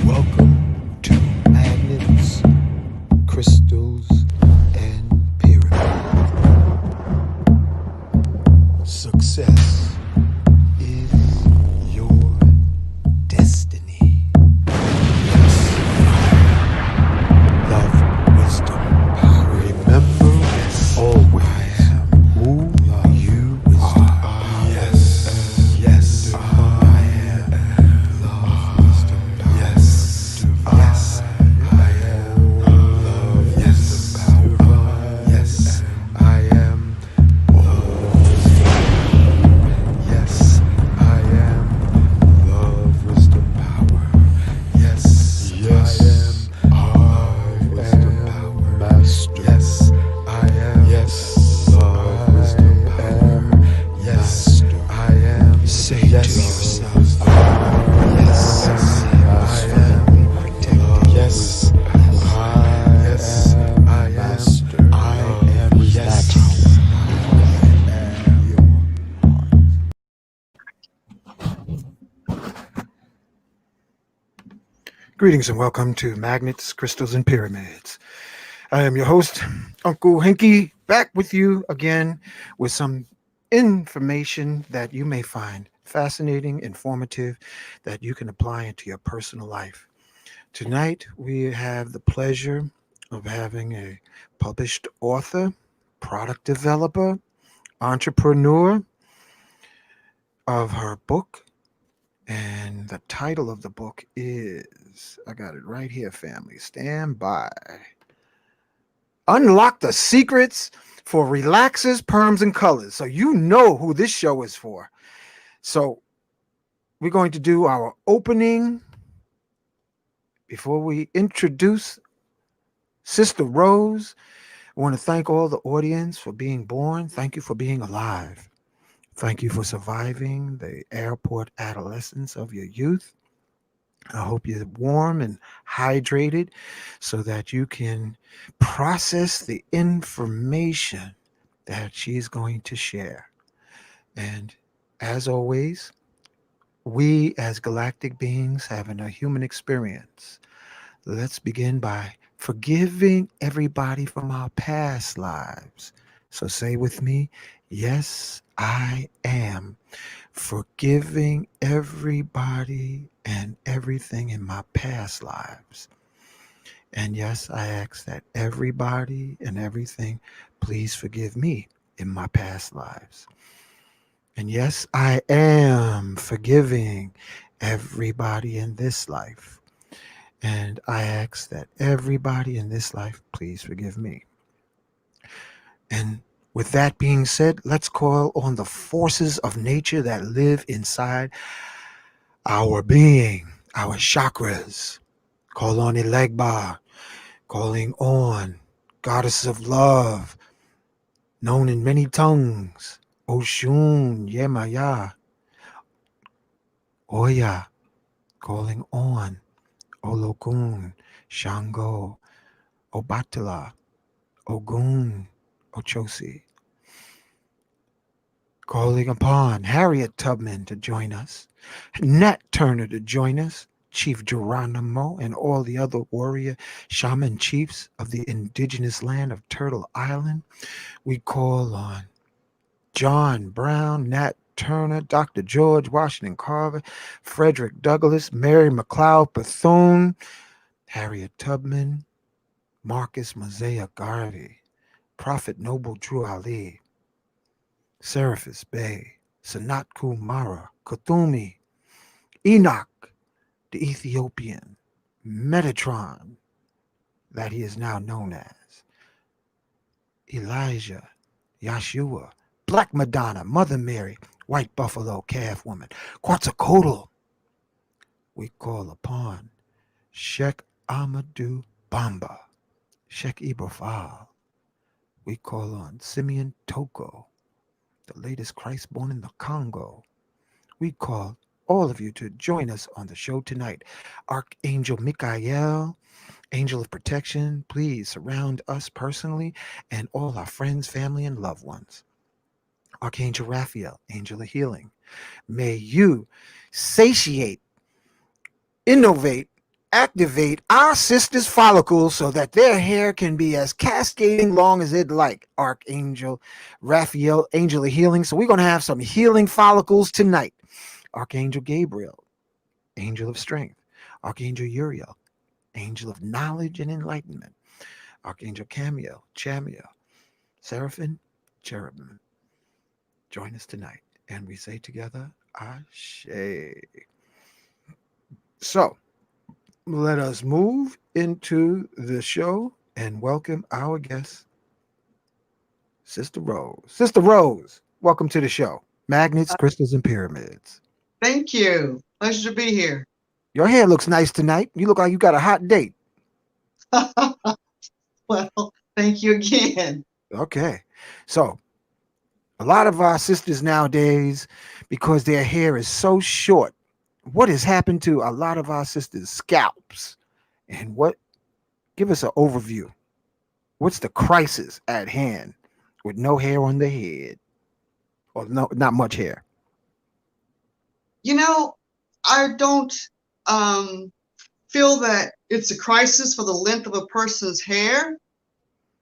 Welcome to Magnets, Crystals, and Pyramids. Success is your destiny. Love, wisdom, power. Remember, always who you are. Yes, I am. Love, wisdom, power. Yes, I am. Love, yes, power. Yes, I am. Yes, I am. Love, wisdom, power. Yes, I am. Love, wisdom, power. Master. Yes, I am. Yes, love, wisdom, power. Yes, I am. Say to yourself. Yes, I am. Protected. Yes, I am. Master. I am. Yes. Greetings and welcome to Magnets, Crystals, and Pyramids. I am your host, Uncle Hinky, back with you again with some information that you may find fascinating, informative, that you can apply into your personal life. Tonight, we have the pleasure of having a published author, product developer, entrepreneur of her book. And the title of the book is, I got it right here, family. Stand by. Unlock the secrets for relaxers, perms, and colors. So you know who this show is for. So we're going to do our opening before we introduce Sister Rose. I want to thank all the audience for being born. Thank you for being alive. Thank you for surviving the airport adolescence of your youth. I hope you're warm and hydrated so that you can process the information that she's going to share. And as always, we as galactic beings having a human experience, let's begin by forgiving everybody from our past lives. So say with me, yes, I am forgiving everybody and everything in my past lives. And yes, I ask that everybody and everything please forgive me in my past lives. And yes, I am forgiving everybody in this life. And I ask that everybody in this life please forgive me. And with that being said, let's call on the forces of nature that live inside our being, our chakras. Call on Elegba, calling on Goddess of Love, known in many tongues, Oshun, Yemaya, Oya, calling on Olokun, Shango, Obatala, Ogun, Ochosi. Calling upon Harriet Tubman to join us, Nat Turner to join us, Chief Geronimo, and all the other warrior shaman chiefs of the indigenous land of Turtle Island. We call on John Brown, Nat Turner, Dr. George Washington Carver, Frederick Douglass, Mary McLeod Bethune, Harriet Tubman, Marcus Mosiah Garvey, Prophet Noble Drew Ali, Seraphis Bey, Sanat Kumara, Kuthumi, Enoch, the Ethiopian, Metatron, that he is now known as, Elijah, Yeshua, Black Madonna, Mother Mary, White Buffalo Calf Woman, Quetzalcoatl. We call upon Sheikh Amadou Bamba, Sheikh Ibrahim. We call on Simeon Toko, the latest Christ born in the Congo. We call all of you to join us on the show tonight. Archangel Michael, Angel of Protection, please surround us personally and all our friends, family, and loved ones. Archangel Raphael, angel of healing. May you satiate, innovate, activate our sisters' follicles so that their hair can be as cascading long as it like. Archangel Raphael, angel of healing. So we're going to have some healing follicles tonight. Archangel Gabriel, angel of strength. Archangel Uriel, angel of knowledge and enlightenment. Archangel Chamiel, Seraphim, Cherubim. Join us tonight. And we say together, Ashe. So let us move into the show and welcome our guest, Sister Rose. Sister Rose, welcome to the show. Magnets, crystals, and pyramids. Thank you. Pleasure to be here. Your hair looks nice tonight. You look like you got a hot date. Well, thank you again. Okay. So, a lot of our sisters nowadays, because their hair is so short, what has happened to a lot of our sisters' scalps? And what, give us an overview. What's the crisis at hand with no hair on the head? Or no, not much hair. You know, I don't feel that it's a crisis for the length of a person's hair,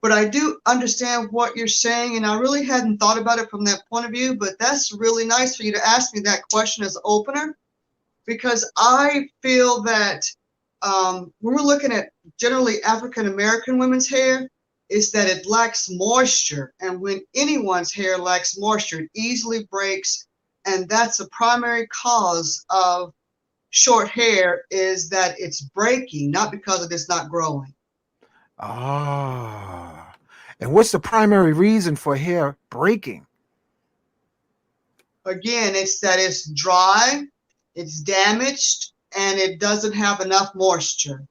but I do understand what you're saying, and I really hadn't thought about it from that point of view, but that's really nice for you to ask me that question as an opener, because I feel that when we're looking at generally African American women's hair, is that it lacks moisture. And when anyone's hair lacks moisture, it easily breaks. And that's a primary cause of short hair, is that it's breaking, not because of it's not growing. Ah. And what's the primary reason for hair breaking? Again, it's that it's dry, it's damaged, and it doesn't have enough moisture.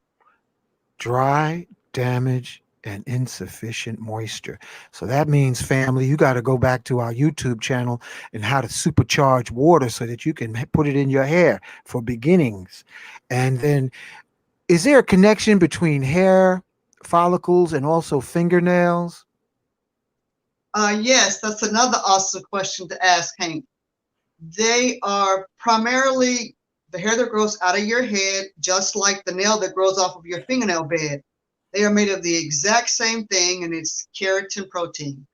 Dry, damage, and insufficient moisture. So that means, family, you got to go back to our YouTube channel and how to supercharge water so that you can put it in your hair for beginnings. And then, is there a connection between hair follicles and also fingernails? Yes, that's another awesome question to ask, Hank. They are primarily the hair that grows out of your head, just like the nail that grows off of your fingernail bed. They are made of the exact same thing, and it's keratin protein.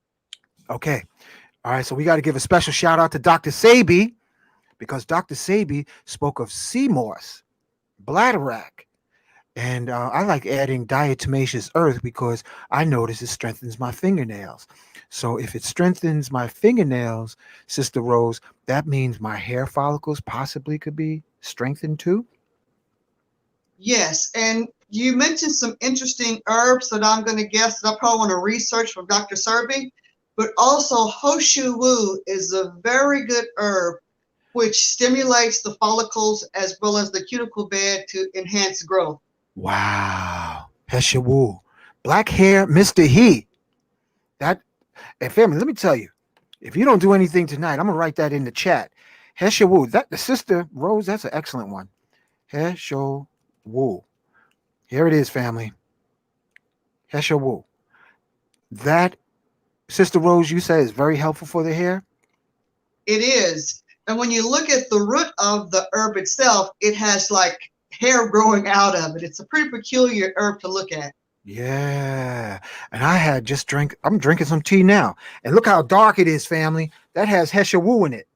Okay. All right. So we got to give a special shout out to Dr. Sabi because Dr. Sabi spoke of sea moss, bladderwrack. And I like adding diatomaceous earth because I notice it strengthens my fingernails. So if it strengthens my fingernails, Sister Rose, that means my hair follicles possibly could be strengthened too. Yes, and you mentioned some interesting herbs that I'm going to guess that I probably want to research from Dr. Serby, but also Hoshu Wu is a very good herb which stimulates the follicles as well as the cuticle bed to enhance growth. Wow. Heshawu. Black hair, Mr. He. That, and family, let me tell you, if you don't do anything tonight, I'm going to write that in the chat. Heshawu. That, the Sister Rose, that's an excellent one. Heshawu. Here it is, family. Heshawu. That, Sister Rose, you say is very helpful for the hair? It is. And when you look at the root of the herb itself, it has like hair growing out of it. It's a pretty peculiar herb to look at. Yeah. And I had just drank, I'm drinking some tea now. And look how dark it is, family. That has Heshawu in it.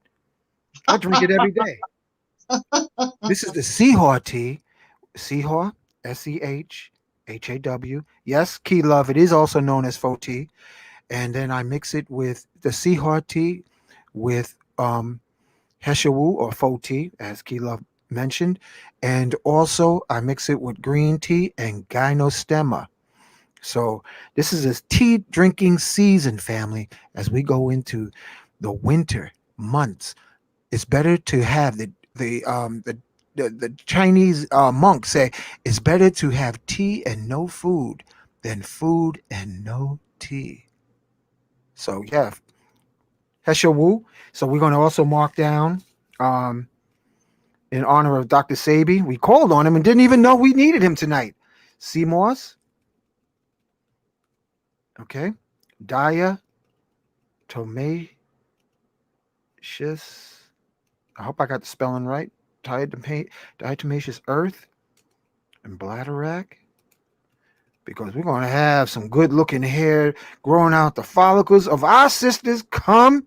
I drink it every day. This is the Sehaw tea. Sehaw, Sehaw. Yes, key love. It is also known as faux tea. And then I mix it with the Sehaw tea with Heshawu or faux tea, as key love mentioned. And also I mix it with green tea and gynostemma. So this is a tea drinking season, family, as we go into the winter months. It's better to have the Chinese monks say it's better to have tea and no food than food and no tea. So yeah, Hesha Wu. So we're going to also mark down um, in honor of Dr. Sabi. We called on him and didn't even know we needed him tonight. Seymour's, okay. Daya Tomei I hope I got the spelling right. Diatomaceous earth and bladderwrack. Because we're going to have some good looking hair growing out the follicles of our sisters come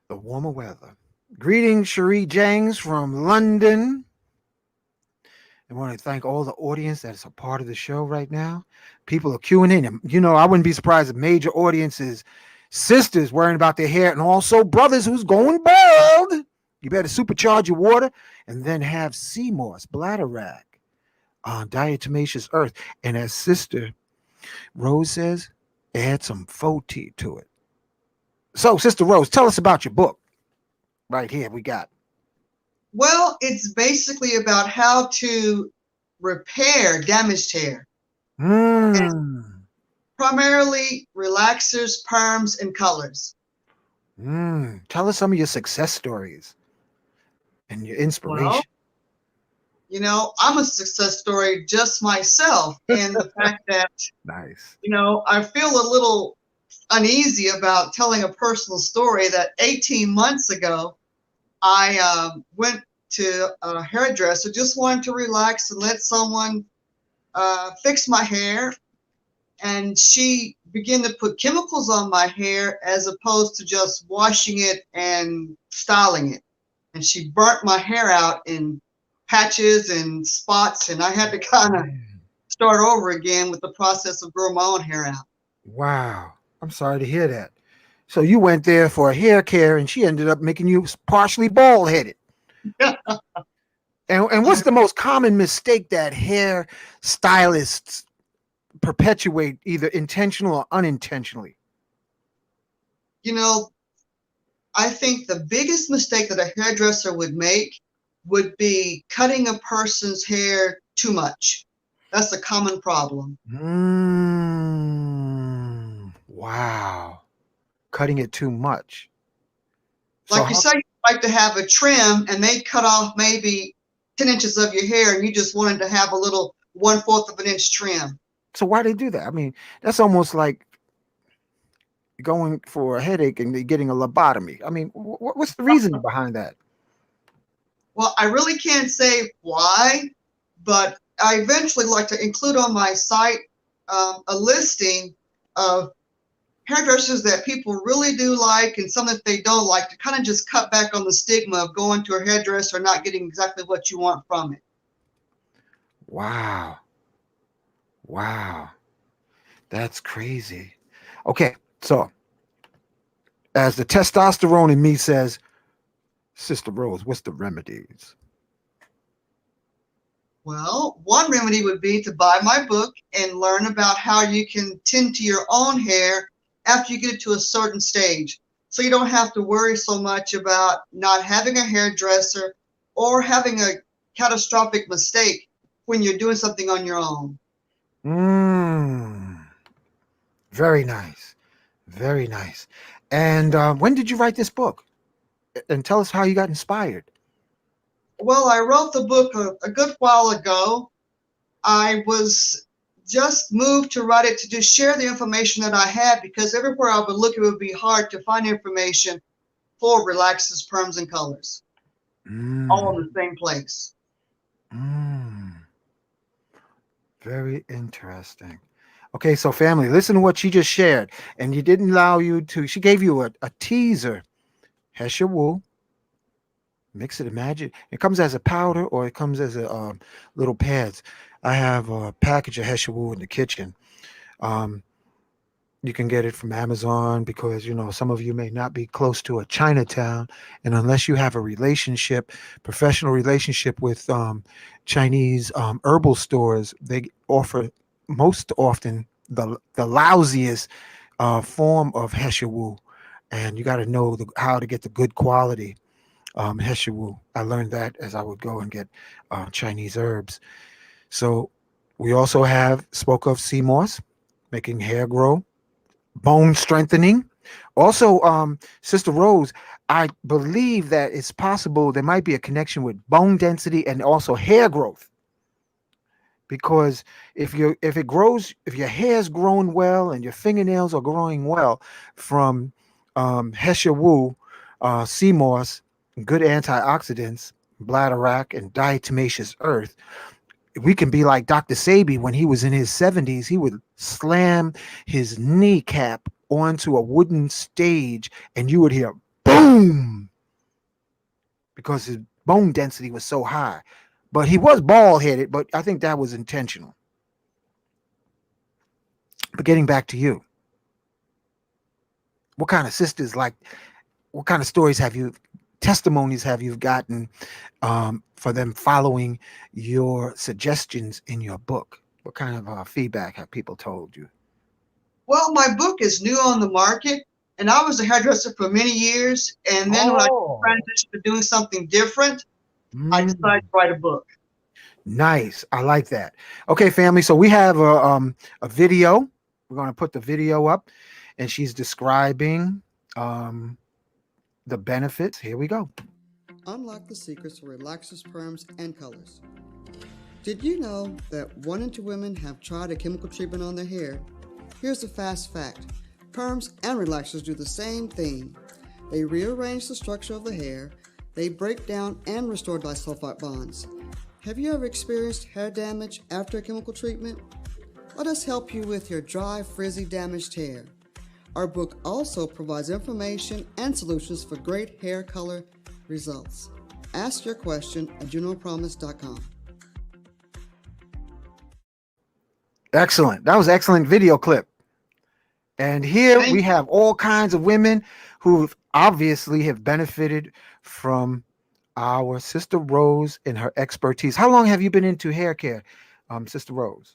the warmer weather. Greetings, Cherie Jangs from London. I want to thank all the audience that is a part of the show right now. People are queuing in. And, I wouldn't be surprised if major audiences, sisters worrying about their hair, and also brothers who's going bald. You better supercharge your water and then have sea moss, bladderwrack, diatomaceous earth. And as Sister Rose says, add some faux tea to it. So, Sister Rose, tell us about your book. Right here, we got. Well, it's basically about how to repair damaged hair. And primarily relaxers, perms, and colors. Tell us some of your success stories and your inspiration. Well, I'm a success story just myself. And the fact that, nice. I feel a little uneasy about telling a personal story that 18 months ago, I went to a hairdresser, just wanted to relax and let someone fix my hair. And she began to put chemicals on my hair as opposed to just washing it and styling it. And she burnt my hair out in patches and spots, and I had to kind of start over again with the process of growing my own hair out. Wow. I'm sorry to hear that. So you went there for a hair care, and she ended up making you partially bald headed. And what's the most common mistake that hair stylists perpetuate, either intentional or unintentionally? I think the biggest mistake that a hairdresser would make would be cutting a person's hair too much. That's a common problem. Wow. Cutting it too much. Like you say, you like to have a trim and they cut off maybe 10 inches of your hair and you just wanted to have a little 1/4 of an inch trim. So why they do that? I mean, that's almost like going for a headache and getting a lobotomy. I mean, what's the reason behind that? Well, I really can't say why, but I eventually like to include on my site a listing of hairdressers that people really do like and some that they don't like, to kind of just cut back on the stigma of going to a hairdresser and not getting exactly what you want from it. Wow. That's crazy. Okay, so as the testosterone in me says, Sister Rose, what's the remedies? Well, one remedy would be to buy my book and learn about how you can tend to your own hair after you get it to a certain stage. So you don't have to worry so much about not having a hairdresser or having a catastrophic mistake when you're doing something on your own. Very nice. Very nice. And when did you write this book? And tell us how you got inspired. Well, I wrote the book a good while ago. I was just moved to write it to just share the information that I had, because everywhere I would look, it would be hard to find information for relaxers, perms, and colors, all in the same place. Very interesting. Okay, so family, listen to what she just shared. And you didn't allow you to, she gave you a teaser. Hesher wool. Mix it, imagine. It comes as a powder or it comes as a little pads. I have a package of Hesher wool in the kitchen. You can get it from Amazon because, some of you may not be close to a Chinatown. And unless you have a professional relationship with Chinese herbal stores, they offer most often the lousiest form of Hesher wool. And you got to know how to get the good quality Hesher wool. I learned that as I would go and get Chinese herbs. So we also spoke of sea moss, making hair grow, bone strengthening. Also, Sister Rose, I believe that it's possible there might be a connection with bone density and also hair growth. Because if your hair's growing well and your fingernails are growing well from Hesha Wu, sea moss, good antioxidants, bladderwrack, and diatomaceous earth, we can be like Dr. Sabi when he was in his 70s. He would slam his kneecap onto a wooden stage and you would hear boom because his bone density was so high. But he was bald headed, but I think that was intentional. But getting back to you, what kind of sisters like, what kind of stories have you, testimonies have you gotten for them following your suggestions in your book? What kind of feedback have people told you? Well, my book is new on the market, and I was a hairdresser for many years. And then when I Oh, transitioned to doing something different, I decided mm, to write a book. nice. I like that. Okay, family. So we have a video. We're going to put the video up, and she's describing um, the benefits. Here we go. Unlock the secrets for relaxers, perms, and colors. Did you know that 1 in 2 women have tried a chemical treatment on their hair? Here's a fast fact. Perms and relaxers do the same thing. They rearrange the structure of the hair, they break down and restore disulfide bonds. Have you ever experienced hair damage after a chemical treatment? Let us help you with your dry, frizzy, damaged hair. Our book also provides information and solutions for great hair color results. Ask your question at junopromise.com. Excellent. That was an excellent video clip. And here Thank we have all kinds of women who obviously have benefited from our Sister Rose and her expertise. How long have you been into hair care, Sister Rose?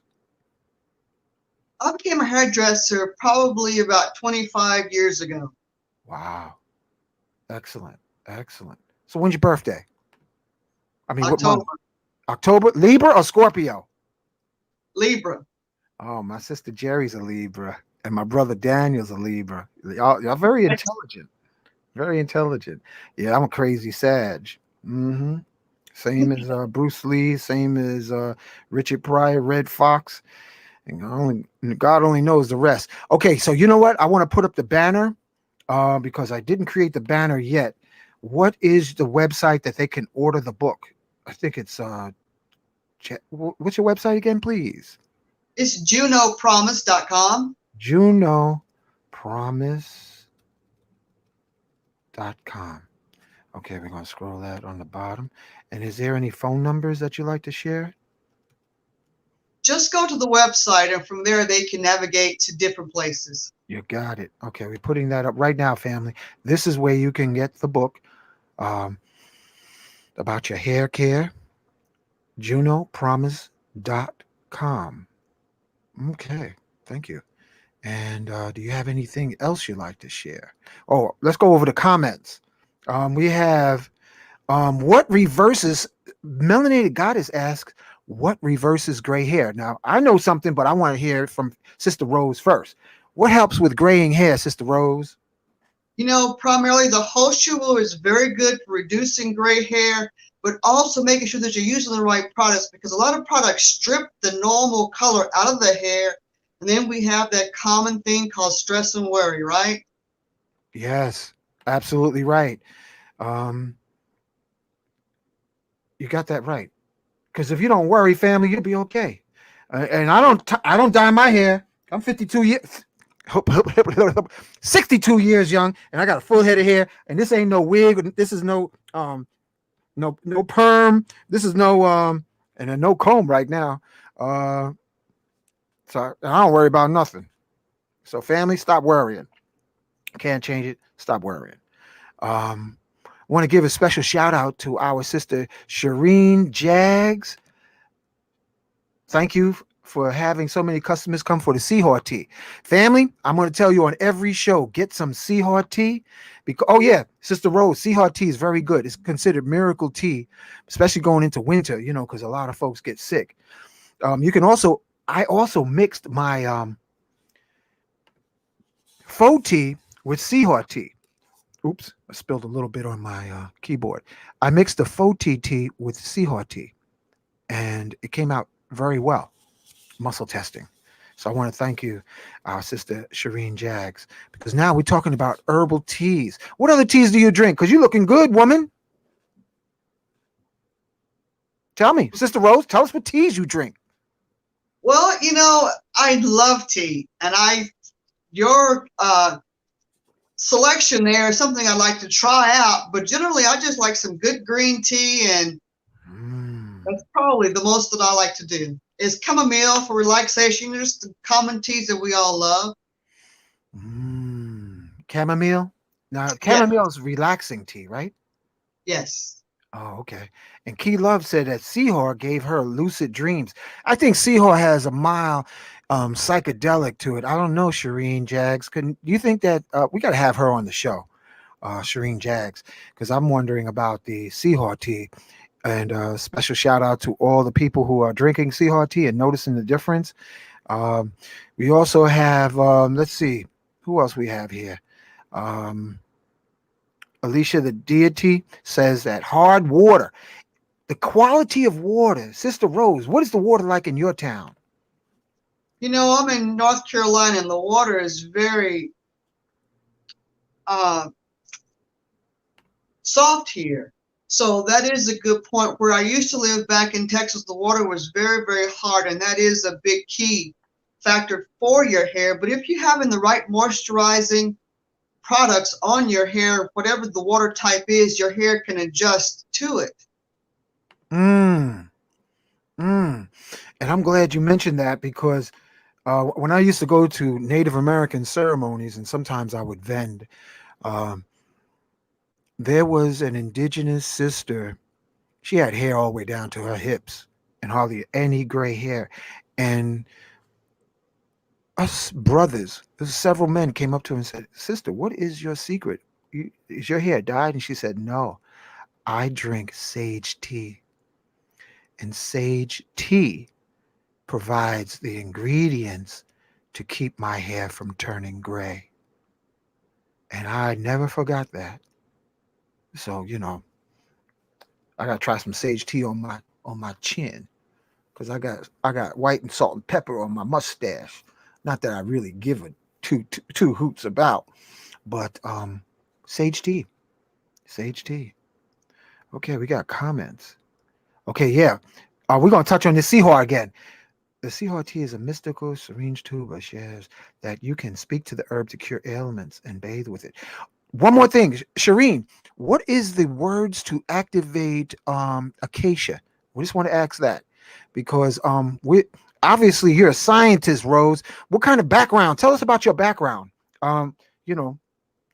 I became a hairdresser probably about 25 years ago. Wow. Excellent. Excellent. So when's your birthday? I mean, what October, month? October? Libra or Scorpio? Libra. Oh, my sister Jerry's a Libra and my brother Daniel's a Libra. Y'all very intelligent. Very intelligent. Yeah, I'm a crazy Sag. Hmm. Same as Bruce Lee, same as Richard Pryor, Red Fox. And God only knows the rest. Okay, so you know what? I want to put up the banner because I didn't create the banner yet. What is the website that they can order the book? I think it's what's your website again, please? It's junopromise.com. JunoPromise.com. Okay, we're going to scroll that on the bottom. And is there any phone numbers that you like to share? Just go to the website, and from there they can navigate to different places. You got it. Okay, we're putting that up right now, family. This is where you can get the book um, about your hair care. JunoPromise.com. Okay, thank you. And do you have anything else you'd like to share? Oh, let's go over the comments. We have what reverses, Melanated Goddess asks, what reverses gray hair? Now, I know something, but I want to hear from Sister Rose first. What helps with graying hair, Sister Rose? You know, primarily the Hoshu is very good for reducing gray hair, but also making sure that you're using the right products, because a lot of products strip the normal color out of the hair, and then we have that common thing called stress and worry, right? Yes, absolutely right. Um, you got that right. Because if you don't worry, family, you'll be okay. And I don't dye my hair. I'm 52 years, 62 years young, and I got a full head of hair. And this ain't no wig. This is no perm. This is and a no comb right now. So I don't worry about nothing. So family, stop worrying. Can't change it. Stop worrying. Um, want to give a special shout out to our sister Shireen Jags. Thank you for having so many customers come for the Seahawk tea. Family, I'm going to tell you on every show, get some Seahawk tea. Because, oh, yeah, Sister Rose, Seahawk tea is very good. It's considered miracle tea, especially going into winter, because a lot of folks get sick. I also mixed my faux tea with Seahawk tea. Oops, I spilled a little bit on my keyboard. I mixed the faux tea with Seahawk tea, and it came out very well. Muscle testing. So I want to thank you, our sister Shireen Jaggs, because now we're talking about herbal teas. What other teas do you drink? Because you're looking good, woman. Tell me, Sister Rose, tell us what teas you drink. Well, I love tea, and your selection there is something I like to try out. But generally, I just like some good green tea, and Mm, that's probably the most that I like to do. Is chamomile for relaxation, just the common teas that we all love. chamomile. Now, Yes, chamomile is relaxing tea, right? yes. Oh, okay. And Key Love said that Seahor gave her lucid dreams. I think Seahor has a mild psychedelic to it. I don't know, Shireen Jags. Do you think that we got to have her on the show, Shireen Jags, because I'm wondering about the Seahor tea. And special shout out to all the people who are drinking Seahor tea and noticing the difference. Um, we also have, let's see, who else we have here? Um, Alicia the Deity says that hard water, the quality of water. Sister Rose, what is the water like in your town? I'm in North Carolina, and the water is very uh, soft here. So that is a good point. Where I used to live back in Texas, the water was very, very hard, and that is a big key factor for your hair. But if you're having the right moisturizing products on your hair, whatever the water type is, your hair can adjust to it. Mm, mm. And I'm glad you mentioned that because when I used to go to Native American ceremonies and sometimes I would vend, um, there was an indigenous sister. She had hair all the way down to her hips and hardly any gray hair. And us brothers, there's several men came up to her and said, "Sister, what is your secret? Is your hair dyed?" And she said, "No, I drink sage tea. And sage tea provides the ingredients to keep my hair from turning gray." And I never forgot that. So, I gotta try some sage tea on my chin because I got white and salt and pepper on my mustache. Not that I really give a two hoots about, but sage tea, sage tea. Okay, we got comments. Okay, yeah, we're gonna touch on the seahorse again. The seahorse tea is a mystical, serene tuba shares that you can speak to the herb to cure ailments and bathe with it. One more thing, Shireen, what is the words to activate acacia? We just want to ask that because we obviously you're a scientist, Rose. What kind of background? Tell us about your background. You know,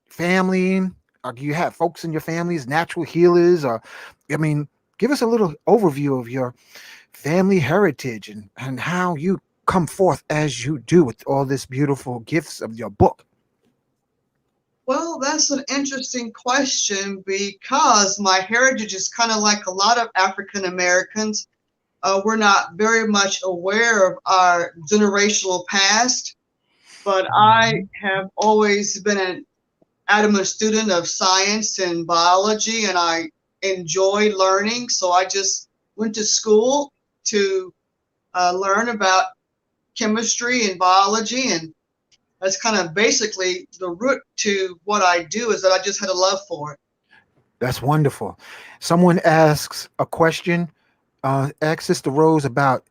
family. Do you have folks in your families, natural healers, or I mean, give us a little overview of your family heritage and how you come forth as you do with all this beautiful gifts of your book. Well, that's an interesting question because my heritage is kind of like a lot of African Americans. We're not very much aware of our generational past, but I have always been an adamant student of science and biology, and I enjoy learning. So I just went to school to learn about chemistry and biology, and that's kind of basically the root to what I do is that I just had a love for it. That's wonderful. Someone asks a question, asks Sister Rose about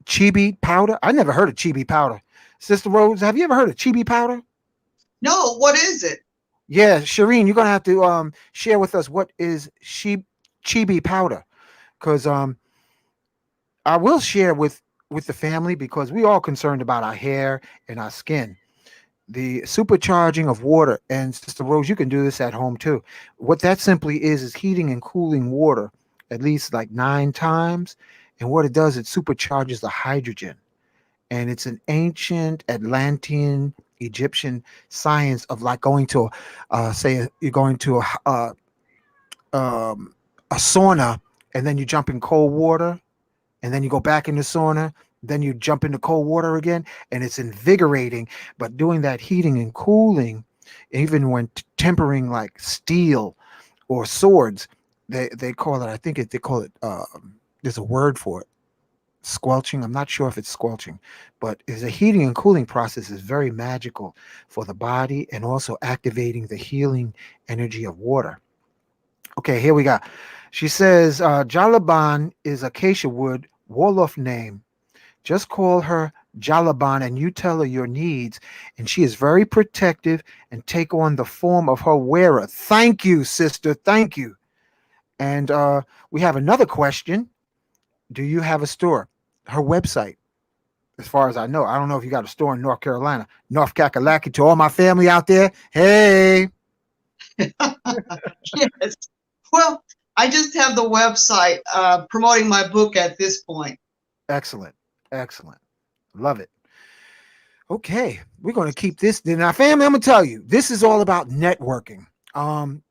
chibi powder. I never heard of chibi powder. Sister Rose, have you ever heard of chibi powder? No, what is it? Yeah, Shireen, you're gonna have to share with us what is chibi powder, because I will share with the family because we all concerned about our hair and our skin. The supercharging of water, and Sister Rose, you can do this at home too. What that simply is heating and cooling water at least like 9 times, and what it does, it supercharges the hydrogen, and it's an ancient Atlantean Egyptian science of like going to, say, you're going to a sauna, and then you jump in cold water, and then you go back in the sauna, then you jump into cold water again, and it's invigorating. But doing that heating and cooling, even when tempering like steel or swords, they call it. I think they call it. There's a word for it. squelching. I'm not sure if it's squelching, but is a heating and cooling process is very magical for the body and also activating the healing energy of water. Okay, here we go. She says, Jalaban is acacia wood, Wolof name. Just call her Jalaban and you tell her your needs, and she is very protective and take on the form of her wearer. Thank you, sister. Thank you. And we have another question. Do you have a store? Her website, as far as I know. I don't know if you got a store in North Carolina, North Kakalaki. To all my family out there, hey. Yes. Well, I just have the website promoting my book at this point. Excellent. Excellent. Love it. Okay, we're going to keep this. Now, family, I'm going to tell you, this is all about networking. Um,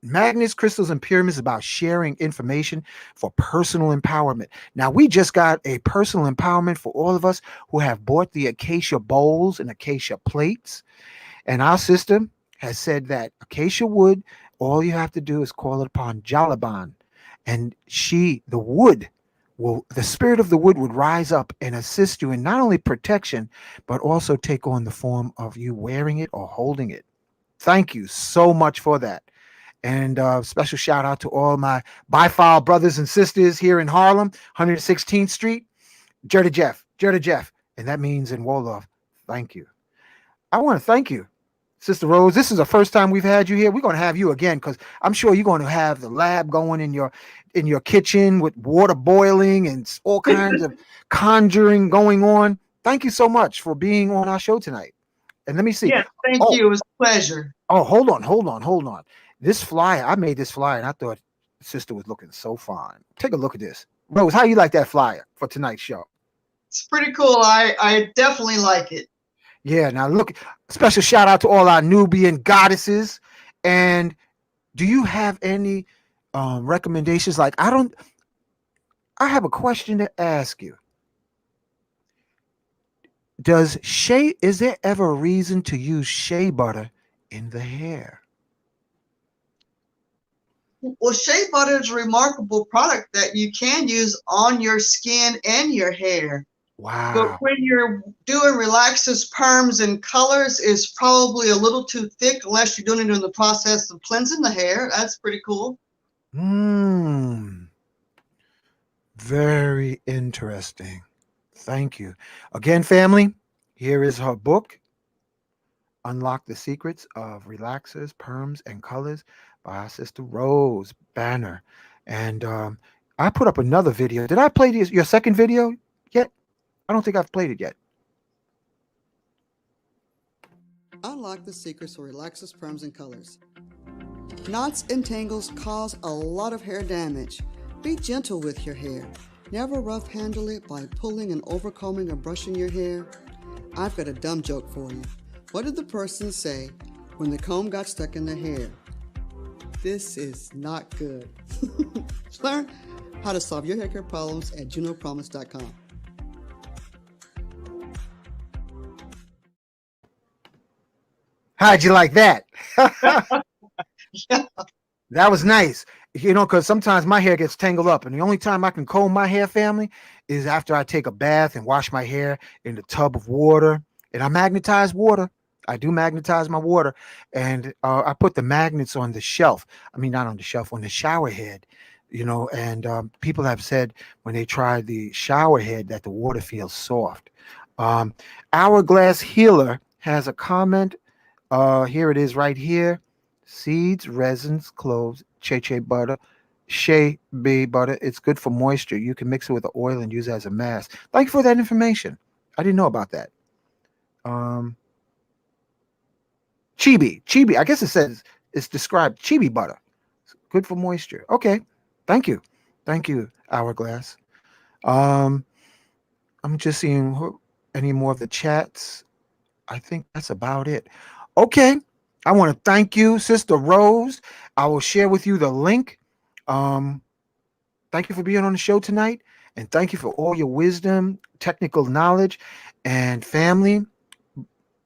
Magnets, crystals, and pyramids about sharing information for personal empowerment. Now, we just got a personal empowerment for all of us who have bought the acacia bowls and acacia plates. And our system has said that acacia wood, all you have to do is call it upon Jalaban. And the wood, the spirit of the wood would rise up and assist you in not only protection, but also take on the form of you wearing it or holding it. Thank you so much for that. And special shout out to all my bifile brothers and sisters here in Harlem, 116th Street, Jerda Jeff. And that means in Wolof. Thank you. I want to thank you, Sister Rose. This is the first time we've had you here. We're going to have you again because I'm sure you're going to have the lab going in your kitchen with water boiling and all kinds of conjuring going on. Thank you so much for being on our show tonight. And let me see. Yes, thank you. It was a pleasure. Oh, hold on. This flyer, I made this flyer and I thought sister was looking so fine. Take a look at this. Rose, how you like that flyer for tonight's show? It's pretty cool. I definitely like it. Yeah, now look, special shout out to all our Nubian goddesses. And do you have any recommendations? Like, I have a question to ask you. Is there ever a reason to use shea butter in the hair? Well, shea butter is a remarkable product that you can use on your skin and your hair. Wow. But when you're doing relaxes, perms, and colors, is probably a little too thick unless you're doing it in the process of cleansing the hair. That's pretty cool. Very interesting. Thank you. Again, family, here is her book, Unlock the Secrets of Relaxers, Perms, and Colors by our sister Rose Banner. And I put up another video. Did I play your second video yet? I don't think I've played it yet. Unlock the secrets for relaxers, perms, and colors. Knots and tangles cause a lot of hair damage. Be gentle with your hair. Never rough handle it by pulling and overcombing or brushing your hair. I've got a dumb joke for you. What did the person say when the comb got stuck in their hair? This is not good. Learn how to solve your hair care problems at junopromise.com. How'd you like that? Yeah. That was nice. Because sometimes my hair gets tangled up, and the only time I can comb my hair, family, is after I take a bath and wash my hair in the tub of water. And I magnetize water. I do magnetize my water, and I put the magnets on the shelf. I mean, not on the shelf, on the shower head. And people have said when they try the shower head that the water feels soft. Hourglass Healer has a comment. Here it is right here. Seeds, resins, cloves, shea butter, shea bee butter. It's good for moisture. You can mix it with the oil and use it as a mask. Thank you for that information. I didn't know about that. Chibi. I guess it's described chibi butter. It's good for moisture. Okay. Thank you, Hourglass. I'm just seeing any more of the chats. I think that's about it. Okay. I want to thank you, Sister Rose. I will share with you the link. Thank you for being on the show tonight. And thank you for all your wisdom, technical knowledge, and family.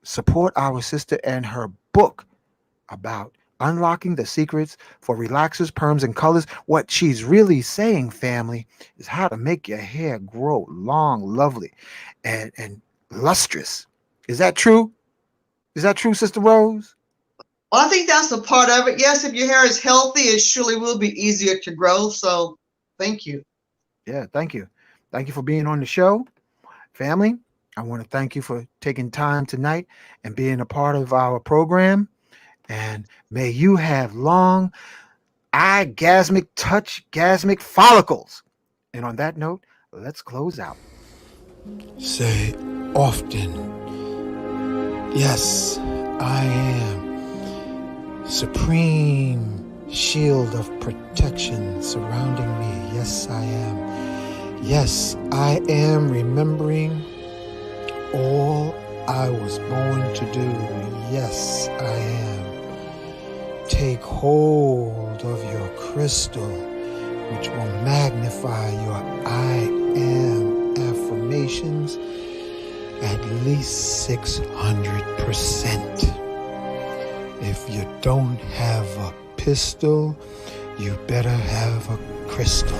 Support our sister and her book about unlocking the secrets for relaxers, perms, and colors. What she's really saying, family, is how to make your hair grow long, lovely, and lustrous. Is that true? Is that true, Sister Rose? Well, I think that's a part of it. Yes, if your hair is healthy, it surely will be easier to grow. So thank you. Yeah, thank you. Thank you for being on the show. Family, I want to thank you for taking time tonight and being a part of our program. And may you have long, orgasmic, touch-gasmic follicles. And on that note, let's close out. Say often, yes, I am. Supreme shield of protection surrounding me. Yes, I am. Yes, I am remembering all I was born to do. Yes, I am. Take hold of your crystal, which will magnify your I am affirmations at least 600%. If you don't have a pistol, you better have a crystal.